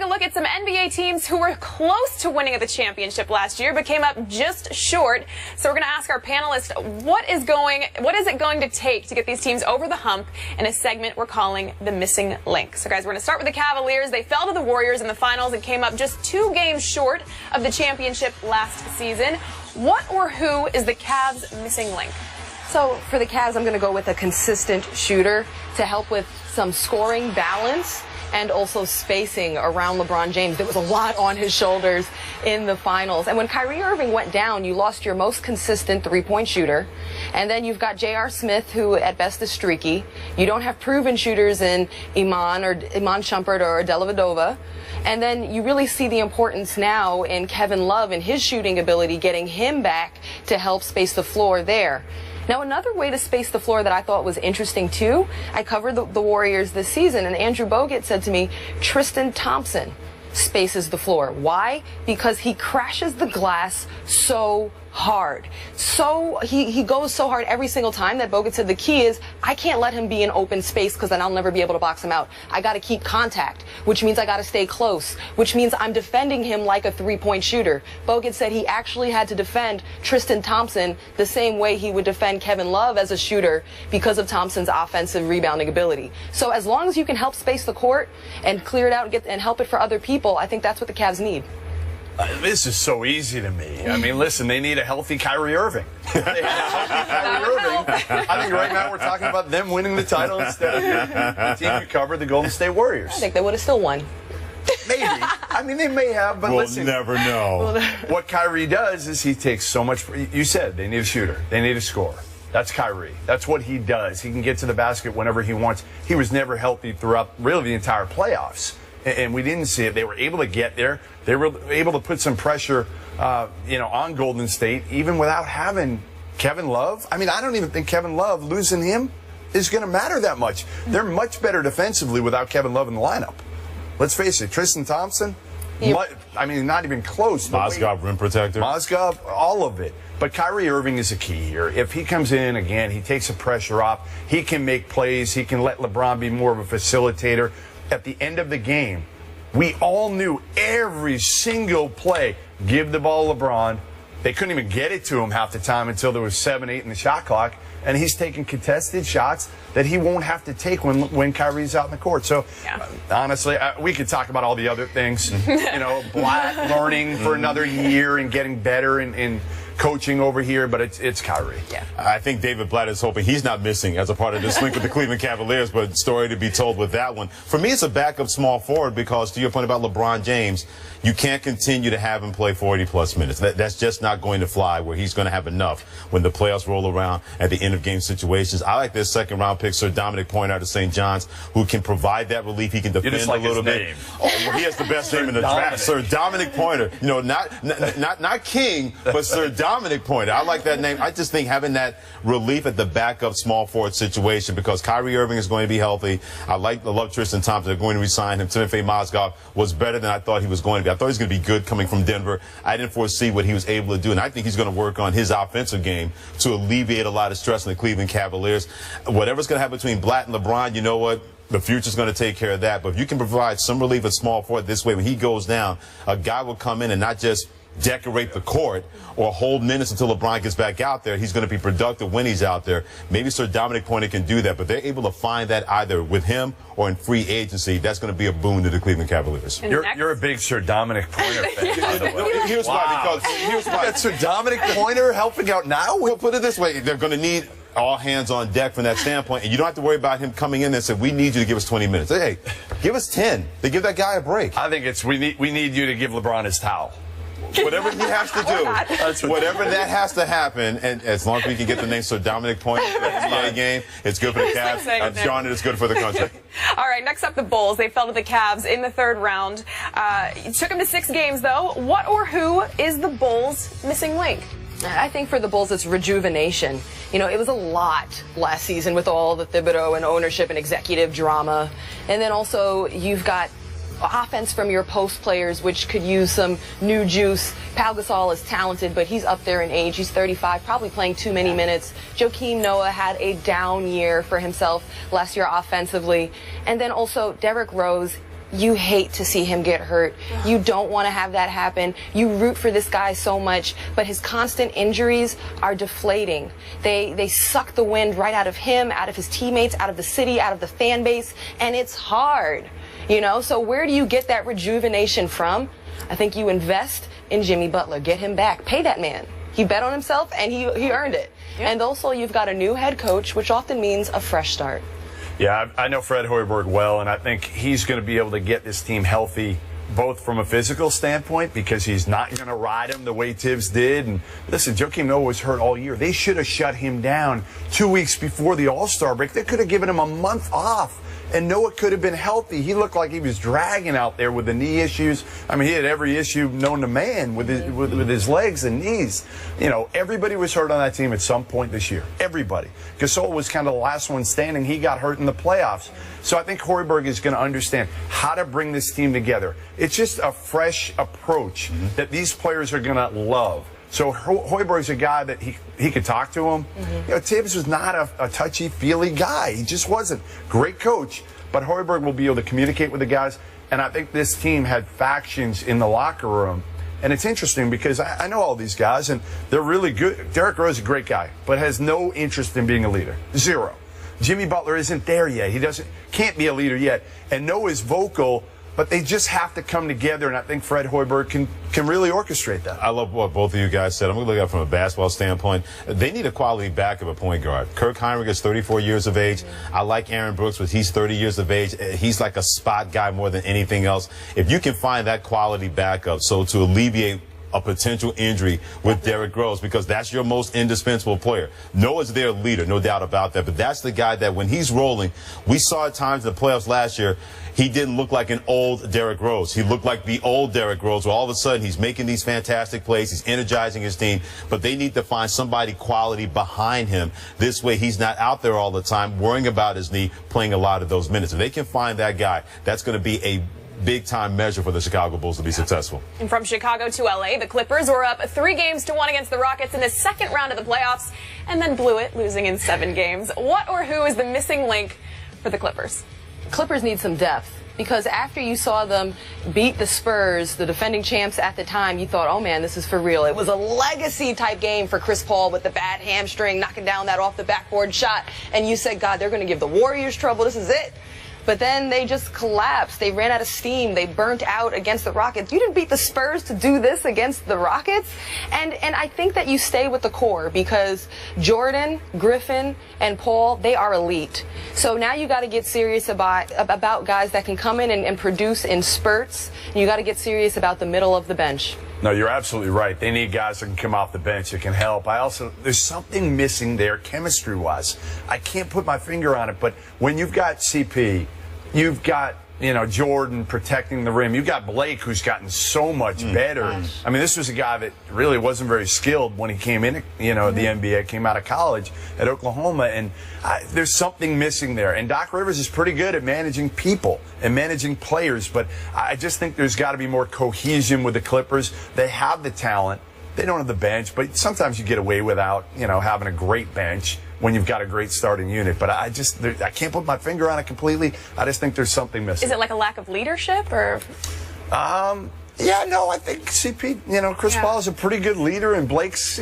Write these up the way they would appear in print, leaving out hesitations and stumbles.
take a look at some NBA teams who were close to winning the championship last year but came up just short. So we're going to ask our panelists what is it going to take to get these teams over the hump in a segment we're calling The Missing Link. So guys, we're going to start with the Cavaliers. They fell to the Warriors in the finals and came up just 2 games short of the championship last season. What or who is the Cavs' missing link? So for the Cavs, I'm going to go with a consistent shooter to help with some scoring balance and also spacing around LeBron James. There was a lot on his shoulders in the finals. And when Kyrie Irving went down, you lost your most consistent three-point shooter. And then you've got J.R. Smith, who at best is streaky. You don't have proven shooters in Iman Shumpert or Dellavedova. And then you really see the importance now in Kevin Love and his shooting ability, getting him back to help space the floor there. Now, another way to space the floor that I thought was interesting, too, I covered the Warriors this season, and Andrew Bogut said to me, Tristan Thompson spaces the floor. Why? Because he crashes the glass so hard. So he goes so hard every single time that Bogut said the key is I can't let him be in open space because then I'll never be able to box him out. I got to keep contact, which means I got to stay close, which means I'm defending him like a three-point shooter. Bogut said he actually had to defend Tristan Thompson the same way he would defend Kevin Love as a shooter because of Thompson's offensive rebounding ability. So as long as you can help space the court and clear it out and help it for other people, I think that's what the Cavs need. This is so easy to me. I mean, listen, they need a healthy Kyrie Irving. They have a healthy Kyrie Irving. I think right now we're talking about them winning the title instead of the team who covered the Golden State Warriors. I think they would have still won. Maybe. I mean, they may have, but we'll listen. never know. What Kyrie does is he takes so much. You said they need a shooter. They need a scorer. That's Kyrie. That's what he does. He can get to the basket whenever he wants. He was never healthy throughout really the entire playoffs. And we didn't see it. They were able to get there. They were able to put some pressure, on Golden State, even without having Kevin Love. I mean, I don't even think Kevin Love, losing him, is going to matter that much. They're much better defensively without Kevin Love in the lineup. Let's face it, Tristan Thompson, not even close. Mozgov, rim protector. Mozgov, all of it. But Kyrie Irving is a key here. If he comes in again, he takes the pressure off. He can make plays. He can let LeBron be more of a facilitator. At the end of the game, we all knew every single play, give the ball to LeBron. They couldn't even get it to him half the time until there was 7-8 in the shot clock. And he's taking contested shots that he won't have to take when Kyrie's out in the court. So, honestly, we could talk about all the other things. Blatt learning for another year and getting better in coaching over here, but it's Kyrie. Yeah. I think David Blatt is hoping he's not missing as a part of this link with the Cleveland Cavaliers, but story to be told with that one. For me, it's a backup small forward because, to your point about LeBron James, you can't continue to have him play 40-plus minutes. That's just not going to fly where he's going to have enough when the playoffs roll around at the end-of-game situations. I like this second-round pick, Sir Dominic Pointer out of St. John's, who can provide that relief. He can defend a little bit. Oh, well, he has the best name in the draft, Sir Dominic Pointer. Not King, but Sir Dominic Pointer. I like that name. I just think having that relief at the backup small forward situation because Kyrie Irving is going to be healthy. I love Tristan Thompson. They're going to resign him. Timothy Mozgov was better than I thought he was going to be. I thought he was going to be good coming from Denver. I didn't foresee what he was able to do, and I think he's going to work on his offensive game to alleviate a lot of stress on the Cleveland Cavaliers. Whatever's going to happen between Blatt and LeBron, you know what? The future's going to take care of that. But if you can provide some relief at small forward this way, when he goes down, a guy will come in and not just decorate the court or hold minutes until LeBron gets back out there. He's going to be productive when he's out there. Maybe Sir Dominic Pointer can do that, but they're able to find that either with him or in free agency. That's going to be a boon to the Cleveland Cavaliers. You're a big Sir Dominic Pointer fan, by the way. Here's why. That's Sir Dominic Pointer helping out now? We'll put it this way. They're going to need all hands on deck from that standpoint, and you don't have to worry about him coming in and saying, we need you to give us 20 minutes. Hey, give us 10. They give that guy a break. I think it's we need you to give LeBron his towel. Whatever he has to do, whatever that has to happen, and as long as we can get the name Sir Dominic Pointer for the NBA game, it's good for the Cavs. I'm John, it's good for the country. All right, next up, the Bulls. They fell to the Cavs in the 3rd round. It took them to 6 games, though. What or who is the Bulls' missing link? I think for the Bulls, it's rejuvenation. It was a lot last season with all the Thibodeau and ownership and executive drama. And then also, you've got offense from your post players, which could use some new juice. Pau Gasol is talented, but he's up there in age. He's 35, probably playing too many minutes. Joakim Noah had a down year for himself last year offensively. And then also Derrick Rose, you hate to see him get hurt. You don't want to have that happen. You root for this guy so much, but his constant injuries are deflating. They suck the wind right out of him, out of his teammates, out of the city, out of the fan base, and it's hard, you know? So where do you get that rejuvenation from? I think you invest in Jimmy Butler. Get him back. Pay that man. He bet on himself, and he earned it. Yep. And also, you've got a new head coach, which often means a fresh start. Yeah, I know Fred Hoiberg well, and I think he's going to be able to get this team healthy, both from a physical standpoint, because he's not going to ride him the way Tibbs did. And listen, Joakim Noah was hurt all year. They should have shut him down 2 weeks before the All-Star break. They could have given him a month off, and Noah could have been healthy. He looked like he was dragging out there with the knee issues. I mean, he had every issue known to man with his legs and knees. You know, everybody was hurt on that team at some point this year. Everybody. Gasol was kind of the last one standing. He got hurt in the playoffs. So I think Hoiberg is going to understand how to bring this team together. It's just a fresh approach that these players are going to love. So Hoiberg's a guy that he could talk to him. You know, Tibbs was not a touchy-feely guy. He just wasn't. Great coach, but Hoiberg will be able to communicate with the guys. And I think this team had factions in the locker room. And it's interesting because I know all these guys, and they're really good. Derrick Rose is a great guy, but has no interest in being a leader. Zero. Jimmy Butler isn't there yet. He can't be a leader yet. And Noah's vocal, but they just have to come together, and I think Fred Hoiberg can really orchestrate that. I love what both of you guys said. I'm going to look at it from a basketball standpoint. They need a quality back of a point guard. Kirk Heinrich is 34 years of age. I like Aaron Brooks, but he's 30 years of age. He's like a spot guy more than anything else. If you can find that quality backup, so to alleviate a potential injury with Derrick Rose, because that's your most indispensable player. Noah's their leader, no doubt about that, but that's the guy that when he's rolling, we saw at times in the playoffs last year, he didn't look like an old Derrick Rose. He looked like the old Derrick Rose, where all of a sudden he's making these fantastic plays, he's energizing his team, but they need to find somebody quality behind him. This way he's not out there all the time worrying about his knee, playing a lot of those minutes. If they can find that guy, that's going to be a big-time measure for the Chicago Bulls to be successful. And from Chicago to L.A., the Clippers were up 3-1 against the Rockets in the second round of the playoffs and then blew it, losing in 7 games. What or who is the missing link for the Clippers? Clippers need some depth. Because after you saw them beat the Spurs, the defending champs at the time, you thought, oh, man, this is for real. It was a legacy-type game for Chris Paul with the bad hamstring, knocking down that off-the-backboard shot. And you said, God, they're going to give the Warriors trouble. This is it. But then they just collapsed. They ran out of steam. They burnt out against the Rockets. You didn't beat the Spurs to do this against the Rockets. And I think that you stay with the core because Jordan, Griffin, and Paul, they are elite. So now you got to get serious about guys that can come in and produce in spurts. You got to get serious about the middle of the bench. No, you're absolutely right. They need guys that can come off the bench that can help. There's something missing there chemistry-wise. I can't put my finger on it, but when you've got CP, you've got, Jordan protecting the rim. You've got Blake, who's gotten so much better. I mean, this was a guy that really wasn't very skilled when he came in, the NBA, came out of college at Oklahoma, and there's something missing there. And Doc Rivers is pretty good at managing people and managing players, but I just think there's got to be more cohesion with the Clippers. They have the talent. They don't have the bench, but sometimes you get away without, having a great bench when you've got a great starting unit. But I can't put my finger on it completely. I just think there's something missing. Is it like a lack of leadership or? Yeah, no, I think CP, Chris Paul is a pretty good leader, and Blake's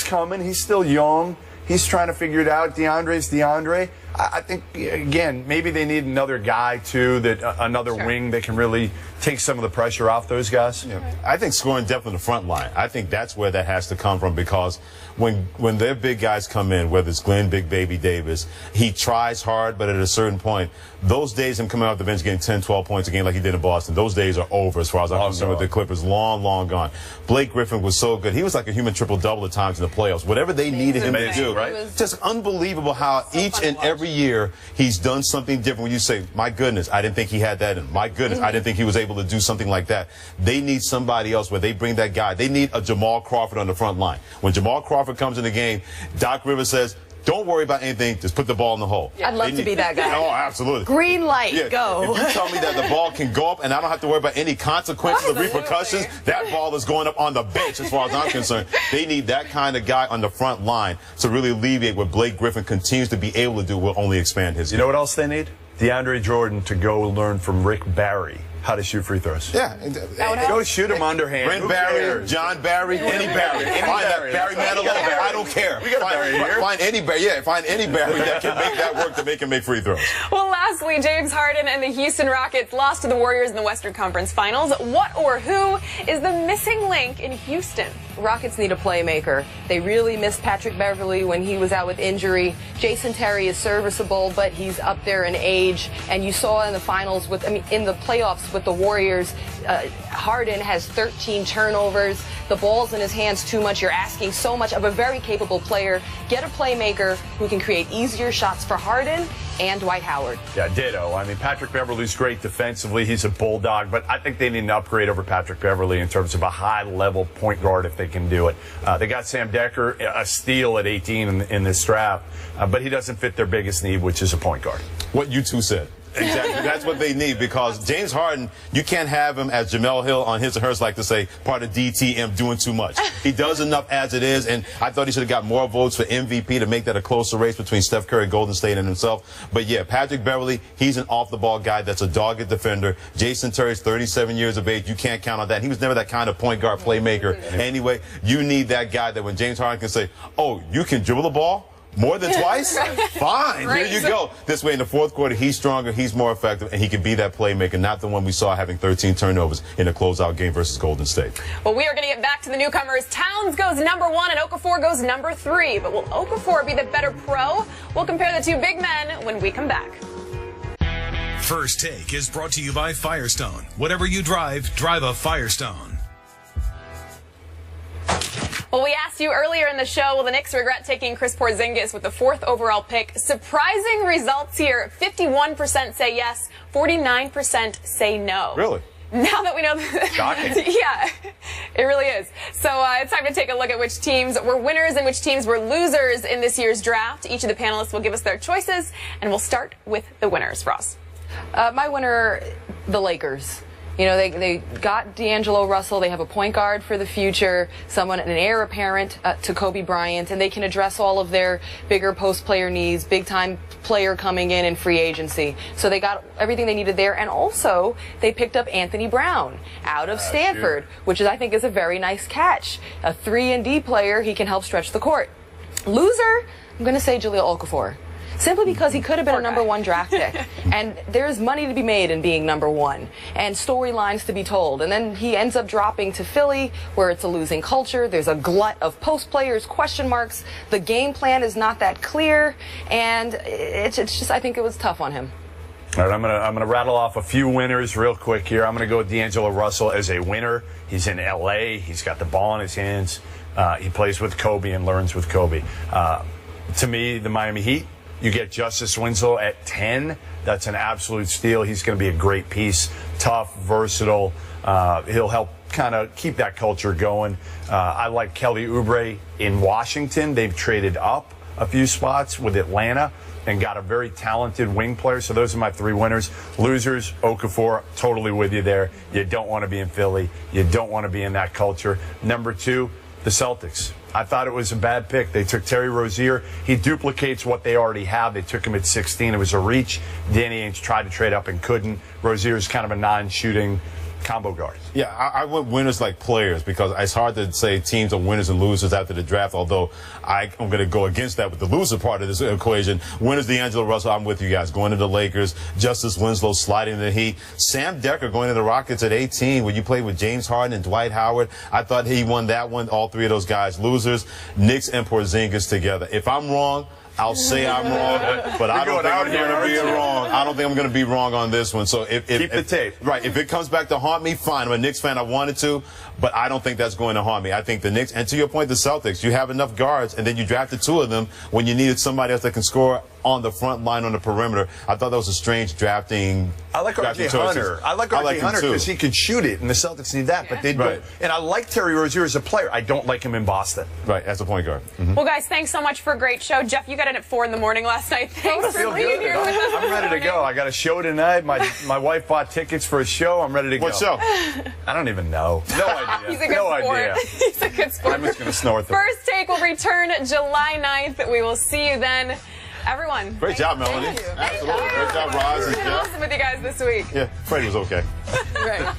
coming. He's still young. He's trying to figure it out. DeAndre's DeAndre. I think, again, maybe they need another guy, too, another wing that can really take some of the pressure off those guys. Yeah. I think scoring depth in the front line. I think that's where that has to come from, because when their big guys come in, whether it's Glenn Big Baby Davis, he tries hard, but at a certain point, those days him coming off the bench getting 10, 12 points a game like he did in Boston, those days are over as far as I'm concerned with the Clippers. Long, long gone. Blake Griffin was so good. He was like a human triple-double at times in the playoffs. Whatever they needed him to do, right? Just unbelievable how each and every year he's done something different. When you say, my goodness, I didn't think he had that in. My goodness, I didn't think he was able to do something like that. They need somebody else where they bring that guy. They need a Jamal Crawford on the front line. When Jamal Crawford comes in the game, Doc Rivers says, don't worry about anything. Just put the ball in the hole. I'd love to be that guy. Oh, absolutely. Green light, go. If you tell me that the ball can go up and I don't have to worry about any consequences or repercussions, that ball is going up on the bench as far as I'm concerned. They need that kind of guy on the front line to really alleviate what Blake Griffin continues to be able to do will only expand his game. You know what else they need? DeAndre Jordan to go learn from Rick Barry how to shoot free throws. Yeah. Go shoot them underhand. Brent Barry, John Barry, any Barry. Barry Manilow, I don't care. We got a Barry here. Find any Barry that can make that work to make him make free throws. Well, lastly, James Harden and the Houston Rockets lost to the Warriors in the Western Conference Finals. What or who is the missing link in Houston? Rockets need a playmaker. They really missed Patrick Beverley when he was out with injury. Jason Terry is serviceable, but he's up there in age. And you saw in the finals in the playoffs with the Warriors, Harden has 13 turnovers. The ball's in his hands too much. You're asking so much of a very capable player. Get a playmaker who can create easier shots for Harden and Dwight Howard. Yeah, ditto. I mean, Patrick Beverley's great defensively. He's a bulldog, but I think they need an upgrade over Patrick Beverley in terms of a high-level point guard if they can do it. They got Sam Decker, a steal at 18 in this draft, but he doesn't fit their biggest need, which is a point guard. What you two said. Exactly. That's what they need, because James Harden, you can't have him, as Jamel Hill on his and hers like to say, part of DTM, doing too much. He does enough as it is, and I thought he should have got more votes for MVP to make that a closer race between Steph Curry, Golden State, and himself. But yeah, Patrick Beverley, he's an off-the-ball guy that's a dogged defender. Jason Terry's 37 years of age. You can't count on that. He was never that kind of point guard playmaker anyway. You need that guy that when James Harden can say, oh, you can dribble the ball more than twice? Fine, here you go. This way in the fourth quarter, he's stronger, he's more effective, and he can be that playmaker, not the one we saw having 13 turnovers in a closeout game versus Golden State. Well, we are going to get back to the newcomers. Towns goes number 1 and Okafor goes number 3. But will Okafor be the better pro? We'll compare the two big men when we come back. First Take is brought to you by Firestone. Whatever you drive, drive a Firestone. Well, we asked you earlier in the show, will the Knicks regret taking Chris Porzingis with the 4th overall pick? Surprising results here. 51% say yes, 49% say no. Really? Now that we know Shocking. Yeah, it really is. So it's time to take a look at which teams were winners and which teams were losers in this year's draft. Each of the panelists will give us their choices, and we'll start with the winners. Ross. My winner, the Lakers. You know, they got D'Angelo Russell. They have a point guard for the future, an heir apparent to Kobe Bryant, and they can address all of their bigger post-player needs, big-time player coming in free agency. So they got everything they needed there, and also they picked up Anthony Brown out of Stanford, which I think is a very nice catch. A 3-and-D player, he can help stretch the court. Loser, I'm going to say Jahlil Okafor. Simply because he could have been a number 1 draft pick. And there's money to be made in being number 1 and storylines to be told. And then he ends up dropping to Philly, where it's a losing culture. There's a glut of post players, question marks. The game plan is not that clear. And it's just, I think it was tough on him. All right, I'm gonna rattle off a few winners real quick here. I'm gonna go with D'Angelo Russell as a winner. He's in LA. He's got the ball in his hands. He plays with Kobe and learns with Kobe. To me, the Miami Heat. You get Justice Winslow at 10. That's an absolute steal. He's going to be a great piece. Tough, versatile. He'll help kind of keep that culture going. I like Kelly Oubre in Washington. They've traded up a few spots with Atlanta and got a very talented wing player. So those are my 3 winners. Losers, Okafor, totally with you there. You don't want to be in Philly. You don't want to be in that culture. Number 2, the Celtics. I thought it was a bad pick. They took Terry Rozier. He duplicates what they already have. They took him at 16. It was a reach. Danny Ainge tried to trade up and couldn't. Rozier's kind of a non-shooting combo guard. Yeah, I went winners like players, because it's hard to say teams are winners and losers after the draft, although I'm going to go against that with the loser part of this equation. Winners, D'Angelo Russell, I'm with you guys. Going to the Lakers, Justice Winslow sliding in the Heat. Sam Decker going to the Rockets at 18, where you played with James Harden and Dwight Howard. I thought he won that one. All 3 of those guys losers. Knicks and Porzingis together. If I'm wrong, I'll say I'm wrong, but I don't think I'm going to be wrong. I don't think I'm going to be wrong on this one. So if keep the tape. Right. If it comes back to haunt me, fine. I'm a Knicks fan. I wanted to, but I don't think that's going to haunt me. I think the Knicks, and to your point, the Celtics, you have enough guards, and then you drafted 2 of them when you needed somebody else that can score on the front line on the perimeter. I thought that was a strange drafting. I like R.J. Hunter. I like R.J. Hunter because he could shoot it, and the Celtics need that. But they don't. And I like Terry Rozier as a player. I don't like him in Boston. Right, as a point guard. Well, guys, thanks so much for a great show. Jeff, you got in at 4 in the morning last night. Thanks for being here with us. I'm ready to go. I got a show tonight. My wife bought tickets for a show. I'm ready to go. What show? I don't even know. No idea. He's a good sport. He's a good sport. I'm just going to snort them. First Take will return July 9th. We will see you then. Everyone. Great job, Melanie. Thank you. Absolutely. Great job, Roz and It's been Jeff. awesome with you guys this week. Yeah, Freddie was okay. Right.